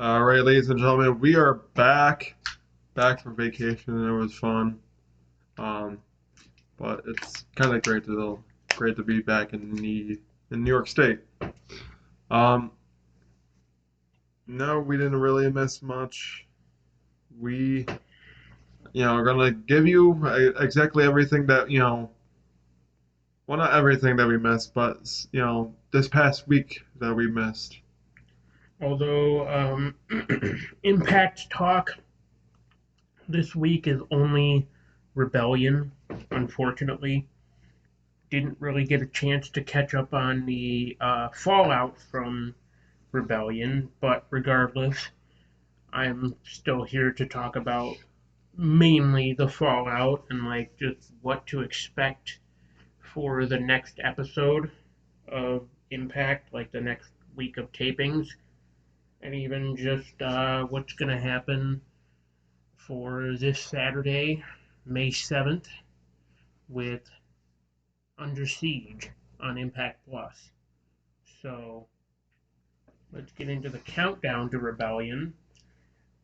All right, ladies and gentlemen, we are back from vacation, and it was fun. Um, but it's kind of great to be back in New York State. Um, no, we didn't really miss much. We, are gonna give you exactly everything that well, not everything that we missed, but this past week that we missed. Although Impact talk this week is only Rebellion, unfortunately. Didn't really get a chance to catch up on the fallout from Rebellion, but regardless, I'm still here to talk about mainly the fallout and like just what to expect for the next episode of Impact, like the next week of tapings, and even just what's going to happen for this Saturday, May 7th, with Under Siege on Impact Plus. So let's get into the countdown to Rebellion.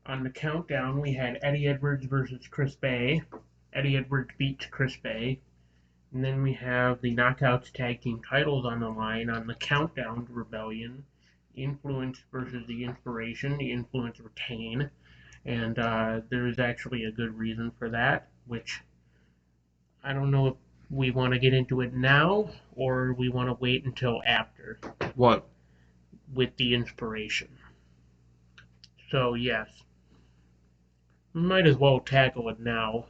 On the countdown, we had Eddie Edwards versus Chris Bay. Eddie Edwards beats Chris Bay. And then we have the Knockouts Tag Team titles on the line on the countdown to Rebellion. Influence versus the Inspiration. The Influence retain. And there's actually a good reason for that, which I don't know if we want to get into it now or we want to wait until after What? with the inspiration. So, yes, we might as well tackle it now.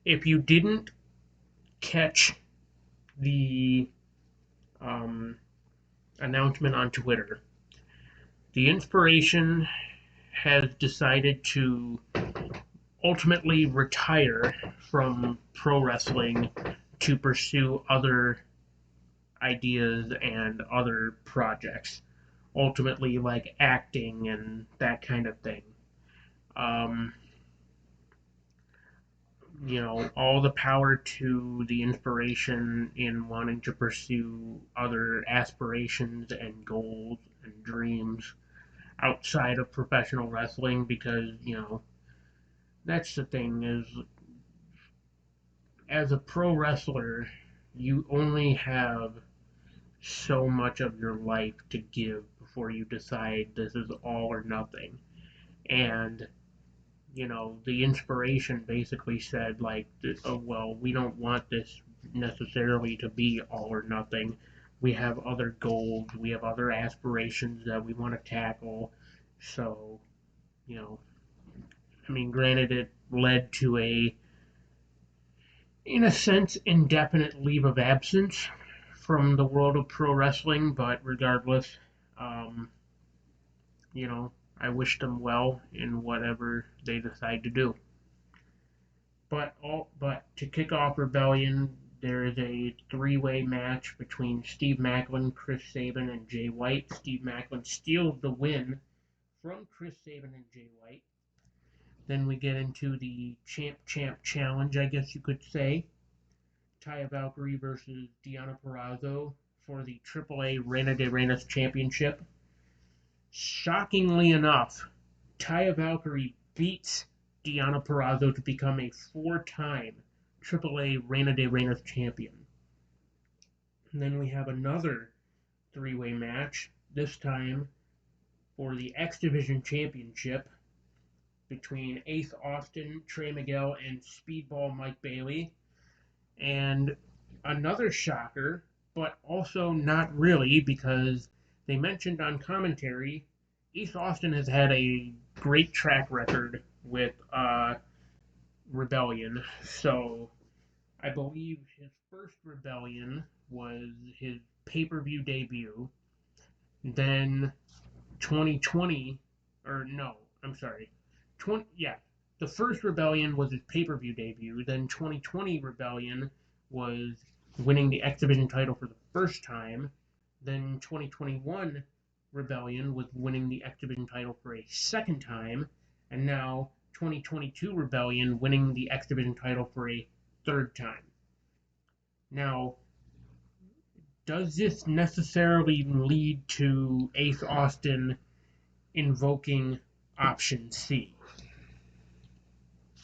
If you didn't catch the um, announcement on Twitter, the inspiration has decided to ultimately retire from pro wrestling to pursue other ideas and other projects, ultimately like acting and that kind of thing. Um, all the power to the inspiration in wanting to pursue other aspirations and goals and dreams outside of professional wrestling because, that's the thing is as a pro wrestler, you only have so much of your life to give before you decide this is all or nothing. And, the inspiration basically said, like, oh, well, we don't want this necessarily to be all or nothing. We have other goals, we have other aspirations that we want to tackle. So, you know, I mean, granted, it led to in a sense, indefinite leave of absence from the world of pro wrestling, but regardless, um, I wish them well in whatever they decide to do. But to kick off Rebellion, there is a three-way match between Steve Macklin, Chris Sabin, and Jay White. Steve Macklin steals the win from Chris Sabin and Jay White. Then we get into the Champ Challenge, I guess you could say. Taya Valkyrie versus Deonna Purrazzo for the AAA Reina de Reinas Championship. Shockingly enough, Taya Valkyrie beats Deonna Purrazzo to become a four-time AAA Reina de Reinas champion. And then we have another three-way match, this time for the X Division Championship between Ace Austin, Trey Miguel, and Speedball Mike Bailey. And another shocker, but also not really, because they mentioned on commentary Ace Austin has had a great track record with Rebellion. So I believe his first Rebellion was his pay per view debut. Then 2020, or no, I'm sorry, 20, yeah, the first Rebellion was his pay per view debut. Then 2020 Rebellion was winning the X Division title for the first time. Then 2021 Rebellion was winning the X Division title for a second time. And now 2022 Rebellion winning the X Division title for a third time. Now, does this necessarily lead to Ace Austin invoking option C?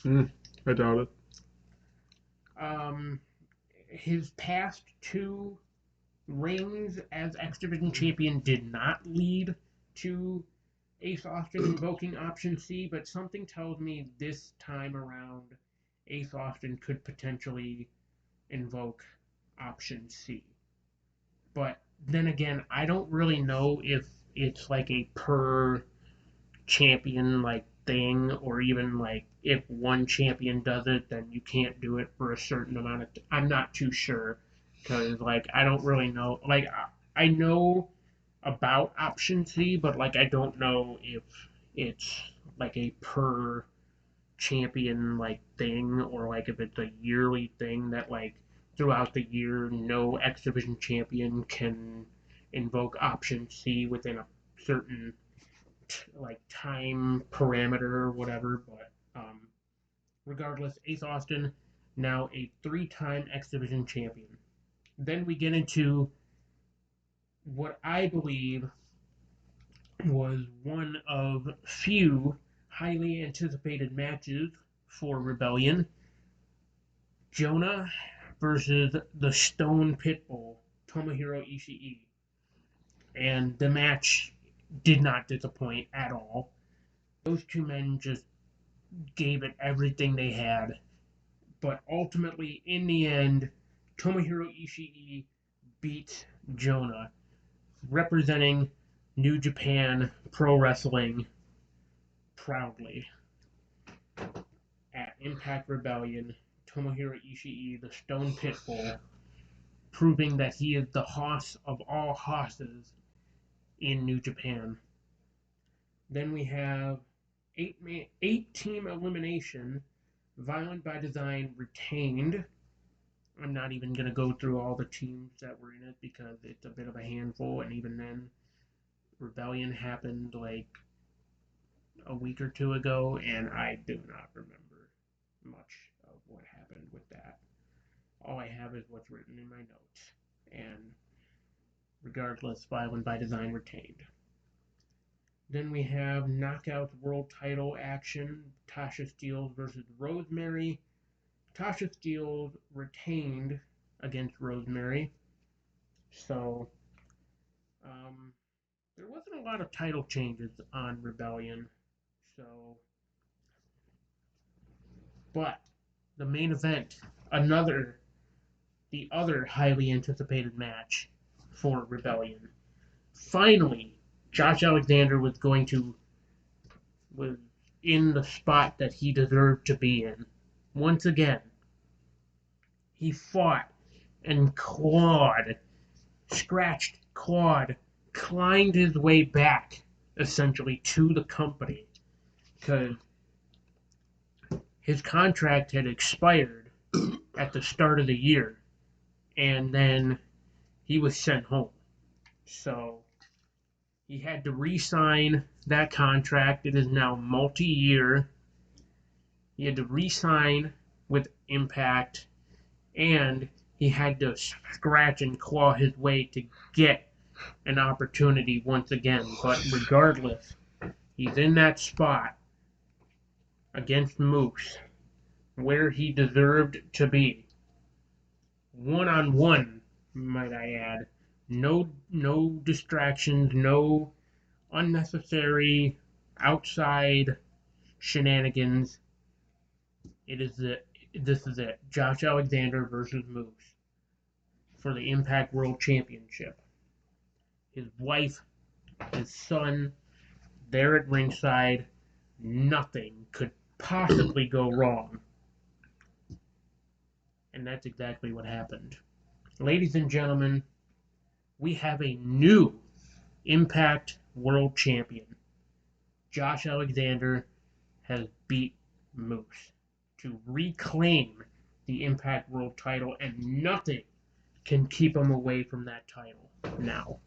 I doubt it. Um, his past two reigns as X Division champion did not lead to Ace Austin invoking option C, but something tells me this time around Ace Austin could potentially invoke option C. But then again, I don't really know if it's like a per champion like thing, or even like if one champion does it, then you can't do it for a certain amount of. I'm not too sure because like I don't really know. Like I know about option C, but like I don't know if it's like a per champion like thing, or like if it's a yearly thing that like throughout the year no X Division champion can invoke option C within a certain like time parameter or whatever. But regardless, Ace Austin now a three-time X Division champion. Then we get into what I believe was one of few highly anticipated matches for Rebellion. Jonah versus the Stone Pitbull, Tomohiro Ishii. And the match did not disappoint at all. Those two men just gave it everything they had. But ultimately, in the end, Tomohiro Ishii beat Jonah, representing New Japan Pro Wrestling proudly. At Impact Rebellion, Tomohiro Ishii, the Stone Pitbull, proving that he is the hoss of all hosses in New Japan. Then we have eight team elimination. Violent by Design retained. I'm not even going to go through all the teams that were in it because it's a bit of a handful, and even then, Rebellion happened like a week or two ago, and I do not remember much of what happened with that. All I have is what's written in my notes, and regardless, Violent by Design retained. Then we have Knockouts World Title action, Tasha Steelz versus Rosemary. Tasha Steelz retained against Rosemary. So, there wasn't a lot of title changes on Rebellion. So, but the main event, the other highly anticipated match for Rebellion. Finally, Josh Alexander was in the spot that he deserved to be in. Once again, he fought and clawed, climbed his way back, essentially, to the company. Because his contract had expired at the start of the year, and then he was sent home. So he had to re-sign that contract. It is now multi-year. He had to re-sign with Impact, and he had to scratch and claw his way to get an opportunity once again. But regardless, he's in that spot against Moose where he deserved to be. One-on-one, might I add. No distractions, no unnecessary outside shenanigans. This is it. Josh Alexander versus Moose for the Impact World Championship. His wife, his son, there at ringside. Nothing could possibly go wrong. And that's exactly what happened. Ladies and gentlemen, we have a new Impact World Champion. Josh Alexander has beat Moose to reclaim the Impact World title, and nothing can keep him away from that title now.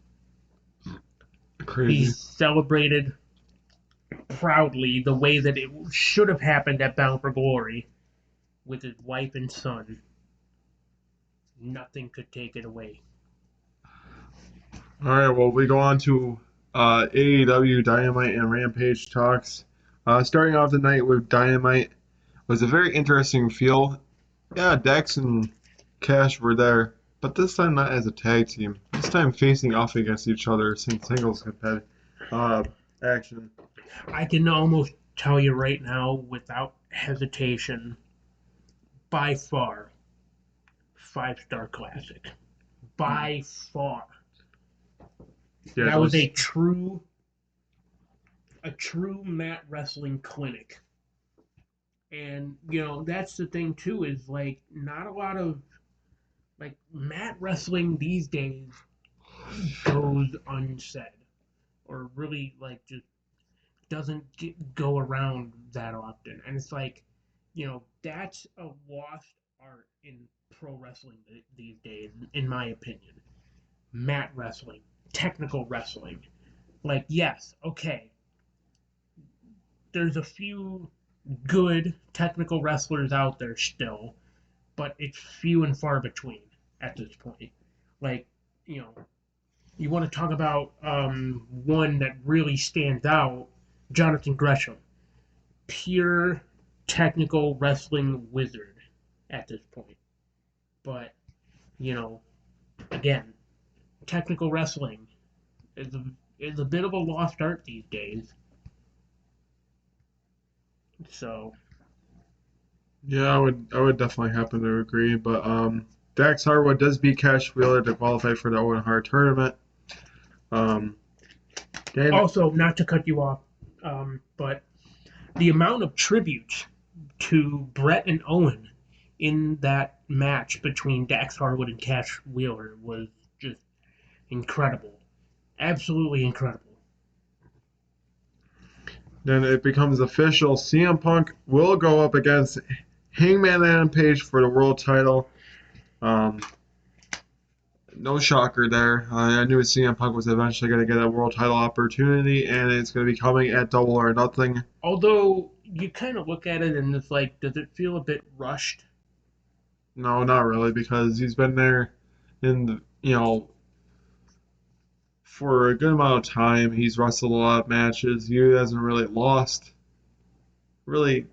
Crazy. He celebrated proudly the way that it should have happened at Bound for Glory with his wife and son. Nothing could take it away. All right, well, we go on to AEW Dynamite and Rampage talks. Starting off the night with Dynamite was a very interesting feel. Yeah, Dex and Cash were there, but this time not as a tag team. This time facing off against each other since singles uh, action. I can almost tell you right now, without hesitation, by far, 5-star classic. By far. Yeah, That was those. a true mat wrestling clinic. And that's the thing too, is like not a lot of like mat wrestling these days goes unsaid, or really like just doesn't go around that often. And it's like, that's a lost art in pro wrestling these days, in my opinion. Mat wrestling, technical wrestling. Like, yes, okay, there's a few good technical wrestlers out there still, but it's few and far between at this point. Like, you know, you want to talk about one that really stands out, Jonathan Gresham, pure technical wrestling wizard at this point. But you know, again, technical wrestling is a bit of a lost art these days. So Yeah, I would definitely happen to agree. But Dax Harwood does beat Cash Wheeler to qualify for the Owen Hart tournament. Um, Dan, also, not to cut you off, but the amount of tributes to Brett and Owen in that match between Dax Harwood and Cash Wheeler was just incredible. Absolutely incredible. then it becomes official. CM Punk will go up against Hangman Adam Page for the world title. Um, no shocker there. I knew CM Punk was eventually going to get a world title opportunity, and it's going to be coming at Double or Nothing. Although you kind of look at it and it's like, does it feel a bit rushed? No, not really, because he's been there in the, for a good amount of time. He's wrestled a lot of matches. He hasn't really lost really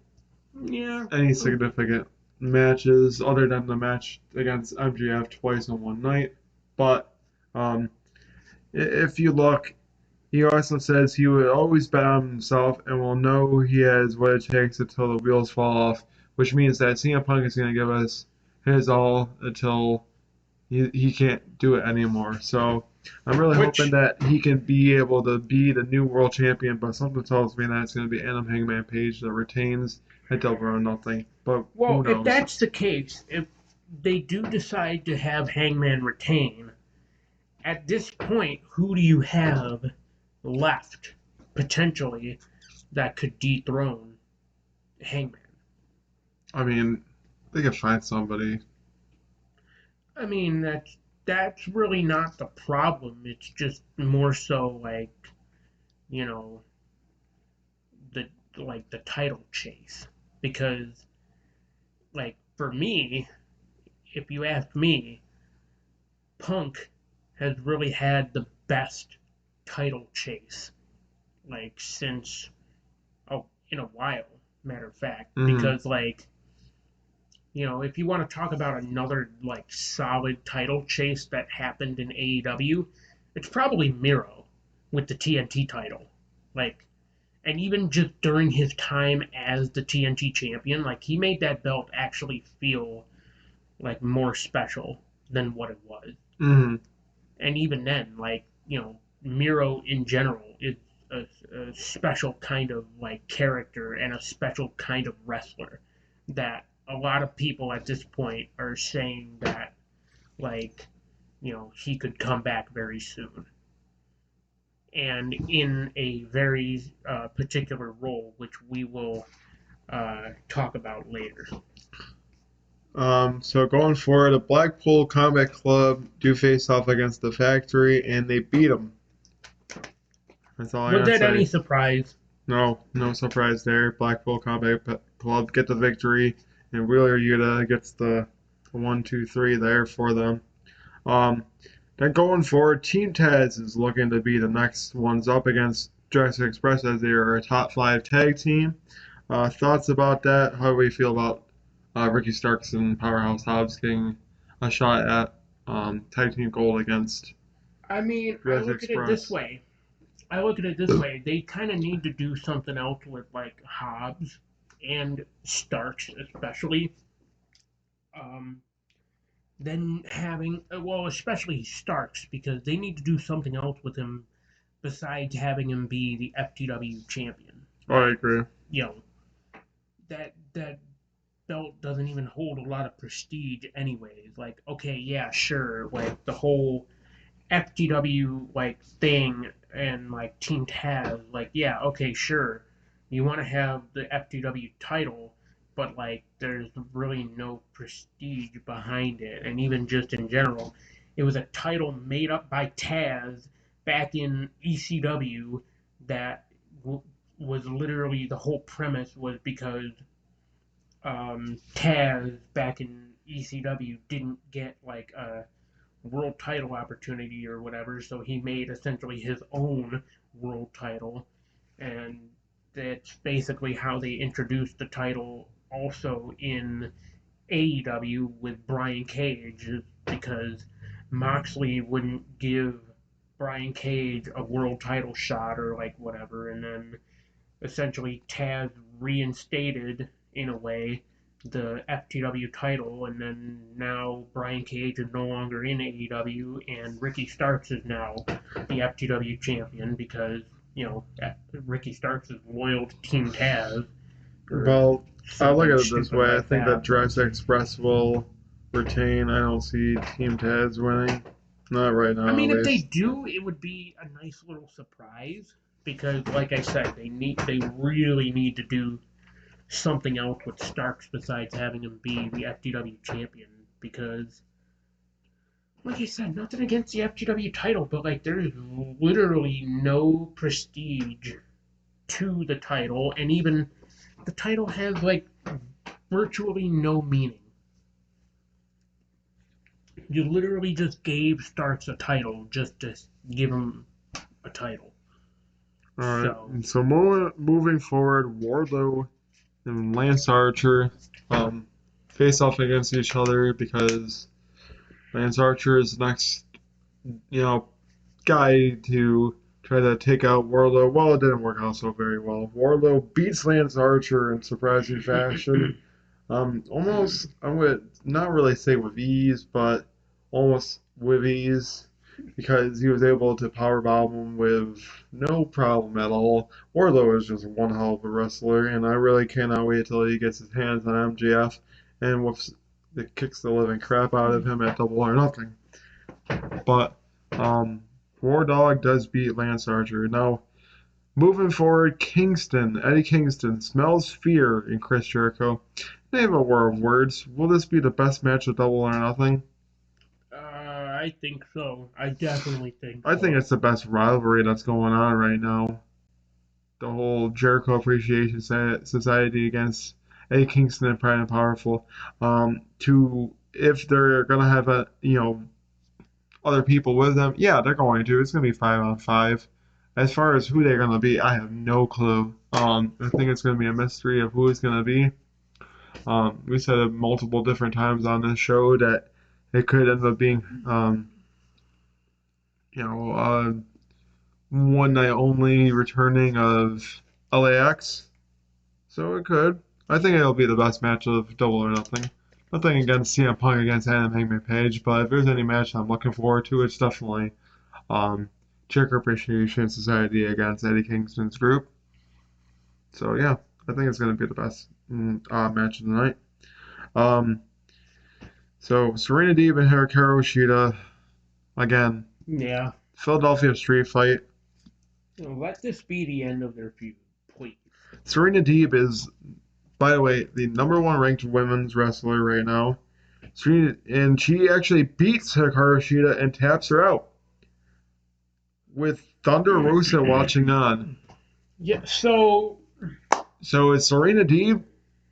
Yeah. any significant matches other than the match against MJF twice in one night. But um, if you look, he also says he would always bet on himself and will know he has what it takes until the wheels fall off, which means that CM Punk is going to give us his all until he can't do it anymore. So I'm really hoping Which, that he can be able to be the new world champion, but something tells me that it's going to be Adam Hangman Page that retains at Double or Nothing. But well, who if knows? that's the case, if they do decide to have Hangman retain, at this point, who do you have left potentially that could dethrone Hangman? I mean, they could find somebody. I mean, that's really not the problem. It's just more so like, you know, the the title chase. Because like for me, if you ask me, Punk has really had the best title chase like since, oh, in a while, matter of fact. Mm-hmm. Because like, if you want to talk about another like solid title chase that happened in AEW, it's probably Miro with the TNT title. Like, and even just during his time as the TNT champion, like he made that belt actually feel like more special than what it was. Mm-hmm. And even then, like, Miro in general is a special kind of like character and a special kind of wrestler that a lot of people at this point are saying that like he could come back very soon and in a very particular role, which we will talk about later. So going forward, the Blackpool Combat Club do face off against the Factory, and they beat them. That's all I Was gotta that any say. surprise? No, no surprise there. Blackpool Combat Club get the victory, and Wheeler Yuta gets the 1, 2, 3 there for them. Um, Then going forward, Team Taz is looking to be the next ones up against Jurassic Express as they are a top 5 tag team. Thoughts about that? How do we feel about Ricky Starks and Powerhouse Hobbs getting a shot at tag team gold against I mean, I Jurassic look at it this Express? way. I look at it this way. They kind of need to do something else with like Hobbs and Starks, especially. Um, then having well, especially Starks, because they need to do something else with him besides having him be the FTW champion. Oh, I Like, agree. you know, that belt doesn't even hold a lot of prestige anyways. Like, okay, yeah, sure, like the whole FTW like thing and like Team Taz, like, yeah, okay, sure. You want to have the FTW title, but like there's really no prestige behind it. And even just in general, it was a title made up by Taz back in ECW that was literally the whole premise was because Taz back in ECW didn't get like a world title opportunity or whatever, so he made essentially his own world title, and that's basically how they introduced the title also in AEW with Brian Cage, because Moxley wouldn't give Brian Cage a world title shot or like whatever, and then essentially Taz reinstated in a way the FTW title, and then now Brian Cage is no longer in AEW, and Ricky Starks is now the FTW champion because Ricky Starks is loyal to Team Taz or Well, I look something at it this stupid way. I like think that that. Jurassic Express will retain. I don't see Team Taz winning. Not right I now, at mean, if they least. do, it would be a nice little surprise because, like I said, they really need to do something else with Starks besides having him be the FTW champion because, like I said, nothing against the FTW title, but like there's literally no prestige to the title, and even the title has like virtually no meaning. You literally just gave Starks a title just to give him a title. All right. So, And so moving forward, Warlow and Lance Archer um, face off against each other because Lance Archer is the next, you know, guy to try to take out Warlow. Well, it didn't work out so very well. Warlow beats Lance Archer in surprising fashion. Almost, I would not really say with ease, but almost with ease because he was able to powerbomb him with no problem at all. Warlow is just one hell of a wrestler, and I really cannot wait till he gets his hands on MJF and whoops, it kicks the living crap out of him at Double or Nothing. But um, War Dog does beat Lance Archer. Now, moving forward, Eddie Kingston smells fear in Chris Jericho. They have a war of words. Will this be the best match of Double or Nothing? I think so. I definitely think I think so. it's the best rivalry that's going on right now. The whole Jericho Appreciation Society against Eddie Kingston and Pride and Powerful. To if they're gonna have other people with them, yeah, they're going to. It's gonna be 5 on 5. As far as who they're gonna be, I have no clue. I think it's gonna be a mystery of who it's gonna be. We said it multiple different times on this show that it could end up being, you know, one night only returning of LAX. So it could. I think it'll be the best match of Double or Nothing. Nothing against CM Punk against Adam Hangman Page, but if there's any match I'm looking forward to, it's definitely um, Jericho Appreciation Society against Eddie Kingston's group. So yeah, I think it's going to be the best match of the night. Um, so Serena Deeb and Hikaru Shida again. Yeah. Philadelphia Street Fight. Let this be the end of their feud, please. Serena Deeb is, by the way, the number one ranked women's wrestler right now. Serena, and she actually beats Hikaru Shida and taps her out with Thunder Rosa watching on. Yeah, so So is Serena Deeb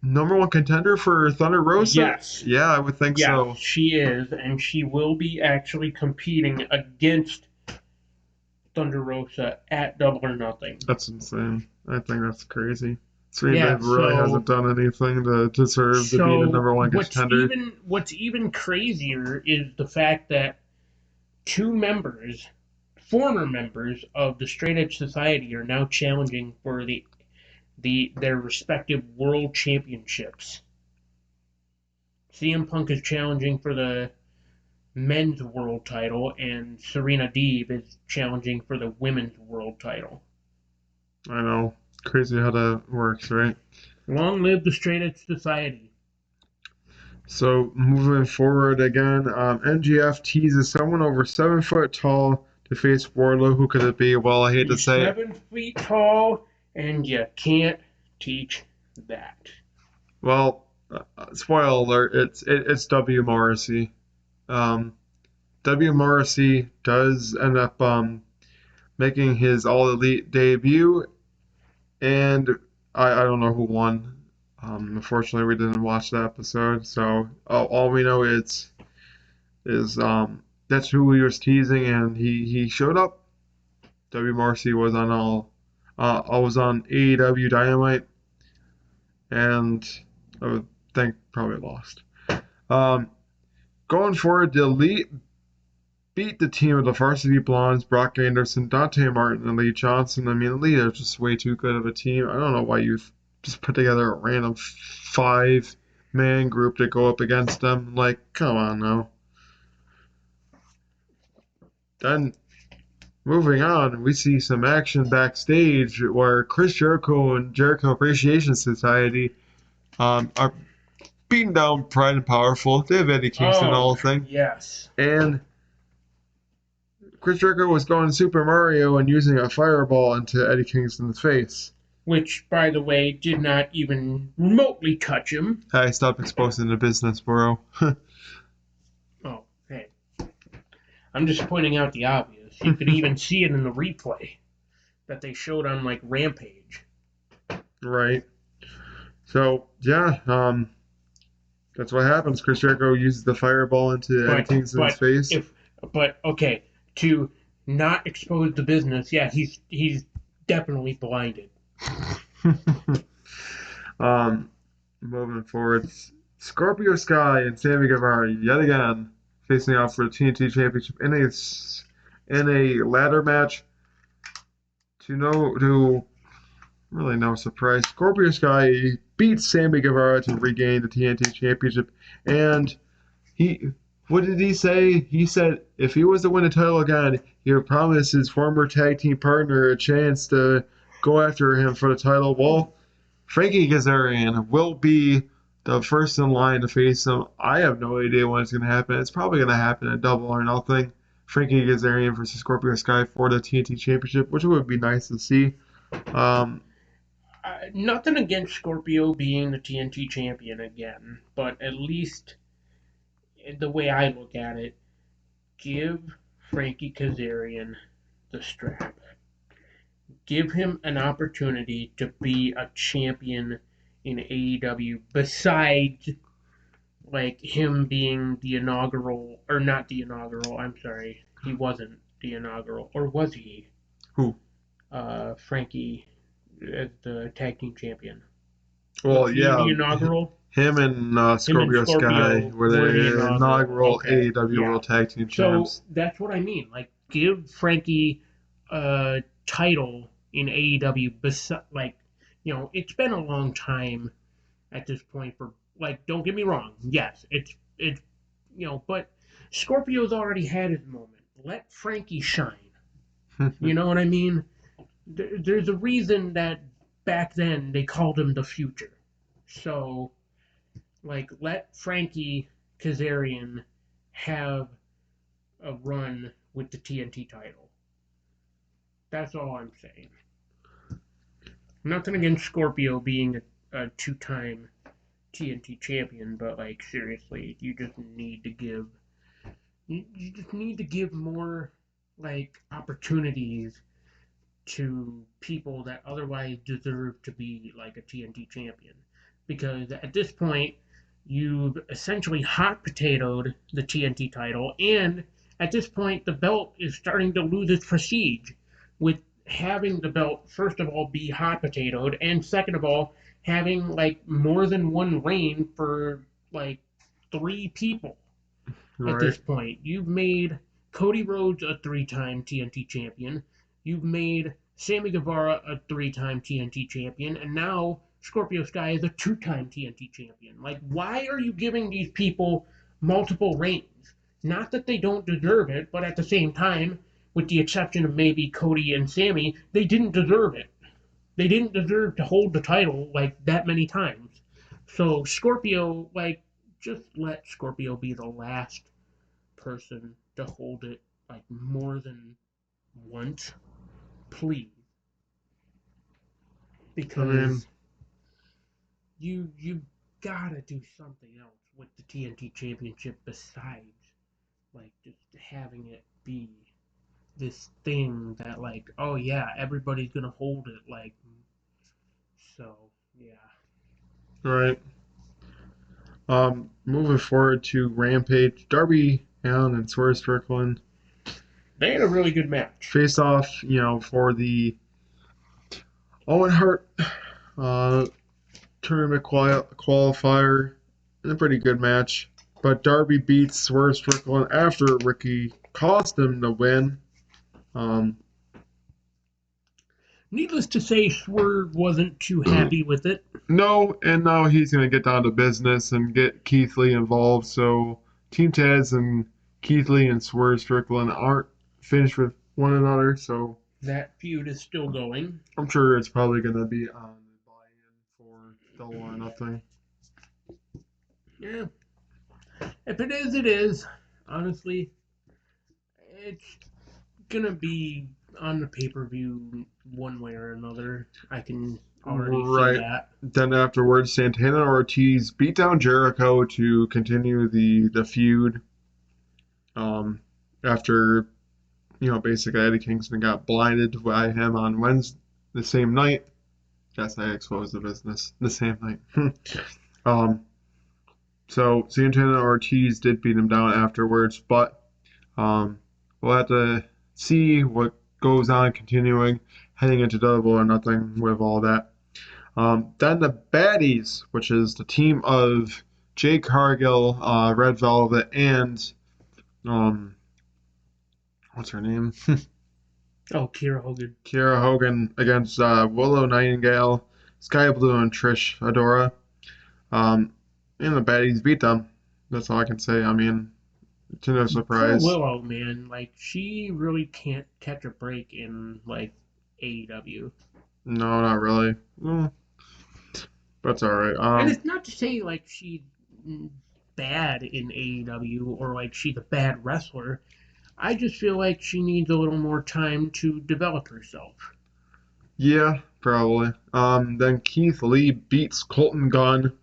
number one contender for Thunder Rosa? Yes, Yeah, I would think yes, so. she is, and she will be actually competing against Thunder Rosa at Double or Nothing. That's insane. I think that's crazy. Serena Yeah, Deeb really hasn't so done anything to deserve to be the so number one contender. what's even crazier is the fact that two members, former members of the Straight Edge Society, are now challenging for their respective world championships. CM Punk is challenging for the men's world title, and Serena Deeb is challenging for the women's world title. I know. Crazy how that works, right? Long live the Straight Edge Society. So moving forward again, MGF teases someone over 7 foot tall to face Warlow. Who could it be? Well, I hate to He's say it. 7 feet tall, and you can't teach that. Well, spoiler alert. It's W Morrissey. Um, W Morrissey does end up making his All Elite debut, and I don't know who won. Unfortunately, we didn't watch that episode, so all we know is that's who he was teasing, and he showed up. W Morrissey was on I was on AEW Dynamite, and I would think probably lost. Um, Going forward, the Elite beat the team of the Varsity Blondes, Brock Anderson, Dante Martin, and Lee Johnson. I mean, Elite are just way too good of a team. I don't know why you just put together a random 5 man group to go up against them. Like, come on now. Then moving on, we see some action backstage where Chris Jericho and Jericho Appreciation Society are beating down Pride and Powerful. They have Eddie Kingston and the Oh, whole thing. yes. And Chris Jericho was going Super Mario and using a fireball into Eddie Kingston's face. Which, by the way, did not even remotely touch him. I stopped exposing the business, bro. Oh, hey. I'm just pointing out the obvious. You could even see it in the replay that they showed on, like, Rampage. Right. So, yeah, that's what happens. Chris Jericho uses the fireball into Eddie But, Kingston's but, face. okay, to not expose the business, yeah, he's definitely blinded. um, Moving forward, Scorpio Sky and Sammy Guevara yet again facing off for the TNT Championship in a ladder match. To really no surprise, Scorpio Sky beats Sammy Guevara to regain the TNT Championship, and he. What did he say? He said if he was to win the title again, he would promise his former tag team partner a chance to go after him for the title. Well, Frankie Kazarian will be the first in line to face him. I have no idea when it's going to happen. It's probably going to happen at Double or Nothing. Frankie Kazarian versus Scorpio Sky for the TNT Championship, which would be nice to see. Um, Nothing against Scorpio being the TNT champion again, but at least the way I look at it, give Frankie Kazarian the strap. Give him an opportunity to be a champion in AEW besides like him being the inaugural or not the inaugural, I'm sorry. He wasn't the inaugural. Or was he? who? Frankie as the tag team champion. Well, Was he yeah, the inaugural? him and Him and Scorpio Sky Scorpio were were the the inaugural. inaugural Okay. AEW Yeah. World Tag Team So Champs. that's what I mean. Like give Frankie a title in AEW like it's been a long time at this point for like don't get me wrong. Yes, it's but Scorpio's already had his moment. Let Frankie shine. You know what I mean? There's a reason that back then they called him the future. So, like, let Frankie Kazarian have a run with the TNT title. That's all I'm saying. Nothing against Scorpio being a two-time TNT champion, but like seriously, you just need to give more like opportunities to people that otherwise deserve to be like a TNT champion. because at this point, you've essentially hot potatoed the TNT title, and at this point, the belt is starting to lose its prestige with having the belt, first of all, be hot potatoed, and second of all, having like more than one reign for like three people at Right. this point. You've made Cody Rhodes a three-time TNT champion. You've made Sammy Guevara a three-time TNT champion, and now Scorpio Sky is a two-time TNT champion. Like, why are you giving these people multiple reigns? Not that they don't deserve it, but at the same time, with the exception of maybe Cody and Sammy, they didn't deserve it. They didn't deserve to hold the title like that many times. So Scorpio, like, just let Scorpio be the last person to hold it like more than once, please, I mean, because you gotta do something else with the TNT Championship besides like just having it be this thing that like, oh yeah, everybody's gonna hold it, like, so yeah. right. Moving forward to Rampage, Darby Allin and Swerve Strickland They had a really good match. face off, for the Owen Hart uh, tournament qualifier in a pretty good match. But Darby beats Swerve Strickland after Ricky cost him the win. Um, Needless to say, Swerve wasn't too happy with it. no, and now he's going to get down to business and get Keith Lee involved. So Team Taz and Keith Lee and Swerve Strickland aren't finished with one another. So That feud is still going. I'm sure it's probably going to be on the buy-in for Double or Nothing. Yeah. If it is, it is. Honestly, it's gonna be on the pay per view one way or another. I can already see Right. that. Then afterwards, Santana and Ortiz beat down Jericho to continue the feud. After basically Eddie Kingston got blinded by him on Wednesday the same night. Yes, I exposed the business the same night. um, so Santana and Ortiz did beat him down afterwards, but we'll have to see what goes on continuing heading into Double or Nothing with all that. Then the Baddies, which is the team of Jay Cargill, Red Velvet, and um, what's her name? Oh, Kira Hogan. Kiera Hogan against Willow Nightingale, Sky Blue, and Trish Adora. Um, and the Baddies beat them. That's all I can say. I mean, to no Poor surprise. Willow, man. Like, she really can't catch a break in, like, AEW. No, not really. That's all right. And it's not to say, like, she's bad in AEW or, like, she's a bad wrestler. I just feel like she needs a little more time to develop herself. Yeah, probably. Then Keith Lee beats Colton Gunn.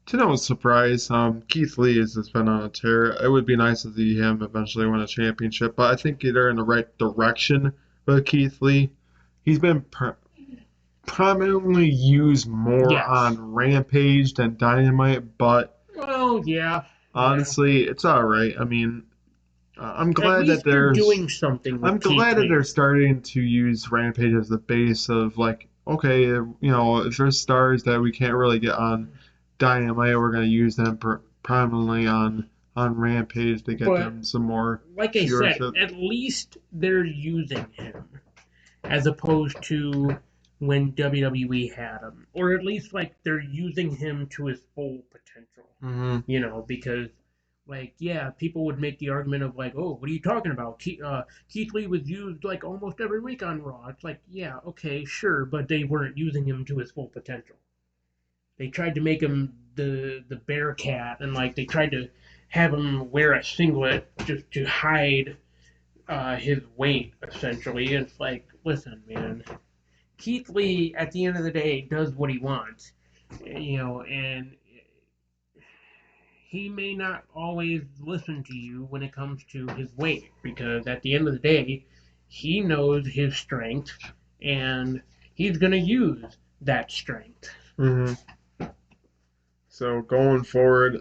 To no surprise, Keith Lee has just been on a tear. It would be nice to see him eventually win a championship, but I think they're in the right direction with Keith Lee. He's been prominently used more Yes. on Rampage than Dynamite, but Well, yeah. Yeah. honestly, it's all right. I mean, I'm At glad that least they're there's doing something I'm with Keith glad that they're Lee. starting to use Rampage as the base of like, okay, if there's stars that we can't really get on Dynamite, we're gonna use them prominently on Rampage to get But them some more like I said, viewership. at least they're using him as opposed to when WWE had him, or at least like they're using him to his full potential. Hmm. Because like yeah, people would make the argument of like, oh, what are you talking about? Keith Lee was used like almost every week on Raw. It's like yeah, okay, sure, but they weren't using him to his full potential. They tried to make him the bear cat, and like they tried to have him wear a singlet just to hide his weight. Essentially, it's like, listen, man, Keith Lee at the end of the day does what he wants, and he may not always listen to you when it comes to his weight because at the end of the day, he knows his strength and he's going to use that strength. Hmm. So going forward,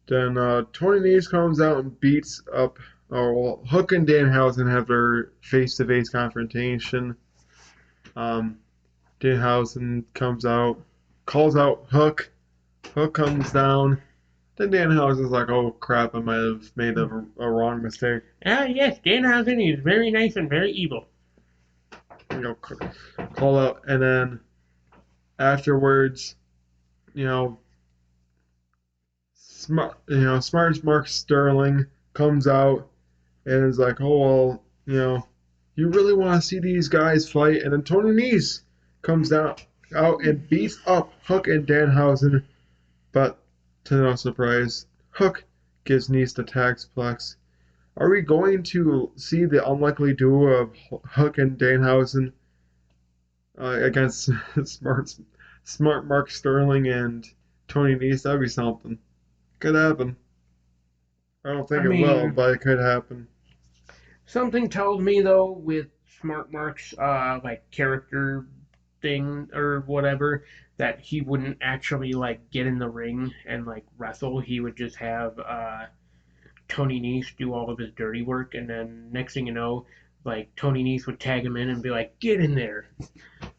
then Tony Nese comes out and beats up. Oh, well, Hook and Danhausen have their face-to-face confrontation. Um, Danhausen comes out, calls out Hook. Hook comes down. Then Danhausen's like, "Oh crap! I might have made a wrong mistake." Ah, yes, Danhausen is very nice and very evil. You know, call out, and then afterwards, you know, smart Mark Sterling comes out and is like, "Oh well, you really want to see these guys fight?" And then Tony Nese comes out and beats up Hook and Danhausen, but to no surprise, Hook gives Nese the Taxplex. Are we going to see the unlikely duo of Hook and Danhausen against smart, smart Mark Sterling and Tony Nese? That'd be something. Could happen. I don't I think it will, mean, but it could happen. something tells me though with Smart Mark's like character thing or whatever that he wouldn't actually like get in the ring and like wrestle. He would just have Tony Nese do all of his dirty work, and then next thing you know, like Tony Nese would tag him in and be like, "Get in there,"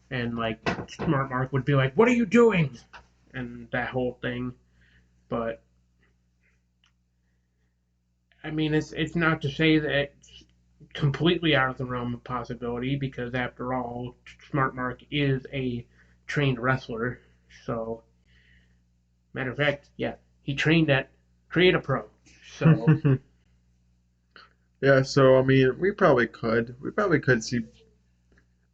and like Smart Mark would be like, "What are you doing?" and that whole thing. But I mean, it's not to say that it's completely out of the realm of possibility because after all, Smart Mark is a trained wrestler. So, matter of fact, yeah, he trained at Create a Pro. So, Yeah, so I mean, we probably could see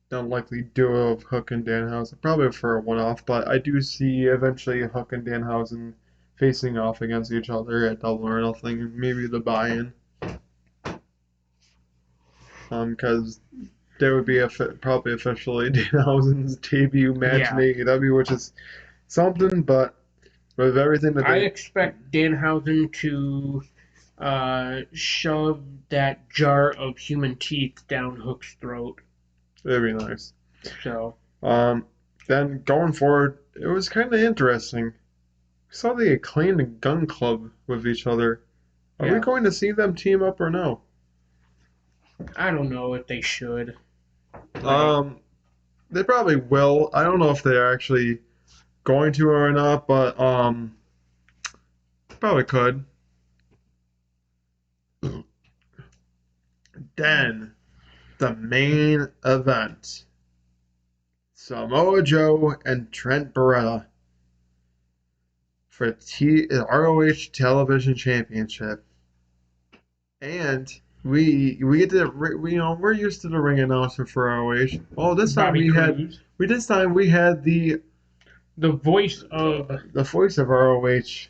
the unlikely duo of Hook and Danhausen, probably for a one-off, but I do see eventually Hook and Danhausen facing off against each other at Double or Nothing, maybe the buy-in, because there would be probably officially Danhausen's debut match in yeah, AEW, which is something, but with everything that I they, expect Danhausen to shove that jar of human teeth down Hook's throat. it'd be nice. So, Um, then going forward, it was kind of interesting. We saw the Acclaimed Gun Club with each other. Are we yeah, going to see them team up or no? I don't know if they should. Like, Um, they probably will. I don't know if they're actually going to or not, but probably could. Then the main event: Samoa Joe and Trent Beretta for ROH Television Championship. And we get to we're used to the ring announcer for ROH. Oh, Bobby Cruz, this time we had the voice of the voice of ROH.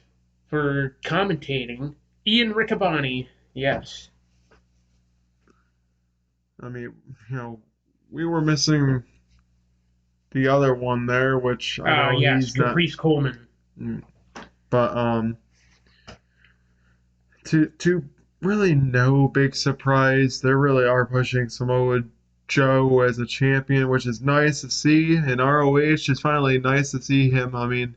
for commentating, Ian Riccaboni. Yes. I mean, you know, we were missing the other one there, which I know Yes, he's not. Caprice Coleman. Mm, but to really no big surprise, they really are pushing Samoa Joe as a champion, which is nice to see. In ROH, it's finally nice to see him. I mean,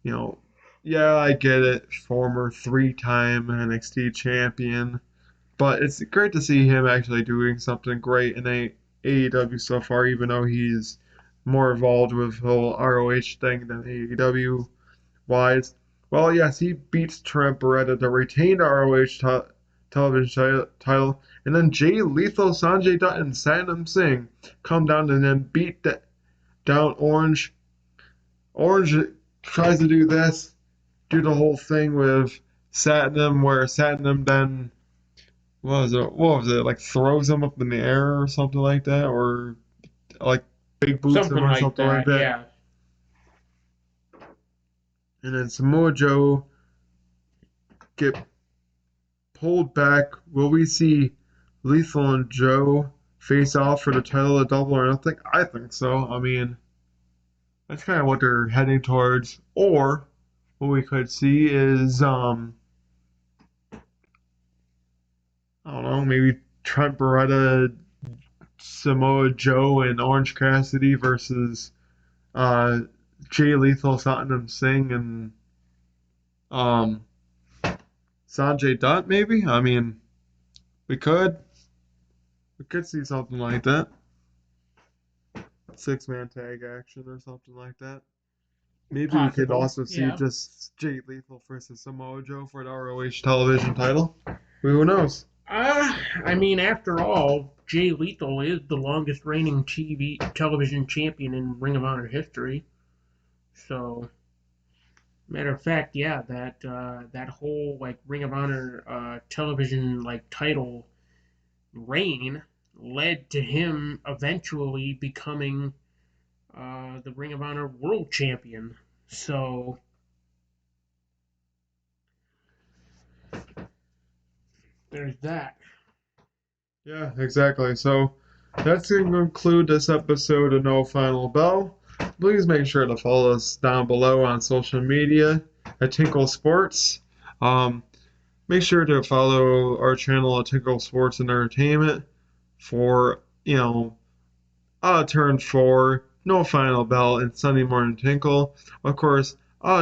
you know, yeah, I get it, former three-time NXT champion, but it's great to see him actually doing something great in AEW so far, even though he's more involved with the whole ROH thing than AEW wise. Well, yes, he beats Trent Beretta to retain the ROH television title, and then Jay Lethal, Sanjay Dutt, and Satnam Singh come down and then beat down Orange. Orange tries to do the whole thing with Satnam, where Satnam then what was it, like throws him up in the air or something like that, or like big boots him Something or like something like that, that. yeah. And then Samoa Joe get pulled back. Will we see Lethal and Joe face off for the title of Double or Nothing? I think so. I mean, that's kind of what they're heading towards. Or what we could see is I don't know, maybe Trent Beretta, Samoa Joe, and Orange Cassidy versus uh Jay Lethal, Satnam Singh, and um, Sanjay Dutt, maybe? I mean, we could. We could see something like that. Six-man tag action or something like that. Maybe we could Possible, also see yeah. just Jay Lethal versus Samoa Joe for the ROH television title. Who knows? I mean, after all, Jay Lethal is the longest reigning TV television champion in Ring of Honor history. So, matter of fact, yeah, that whole like Ring of Honor television like title reign led to him eventually becoming the Ring of Honor World Champion. So there's that. Yeah, exactly. So that's going to conclude this episode of No Final Bell. Please make sure to follow us down below on social media at Tinkle Sports. Um, Make sure to follow our channel at Tinkle Sports and Entertainment for, turn four, No Final Bell, and Sunday Morning Tinkle. Of course,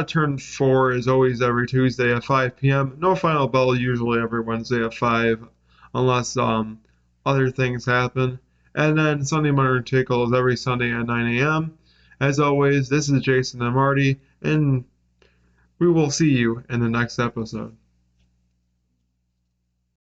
turn four is always every Tuesday at 5 p.m. No Final Bell usually every Wednesday at 5, unless other things happen. And then Sunday Morning Tinkle is every Sunday at 9 a.m. As always, this is Jason and Marty, and we will see you in the next episode.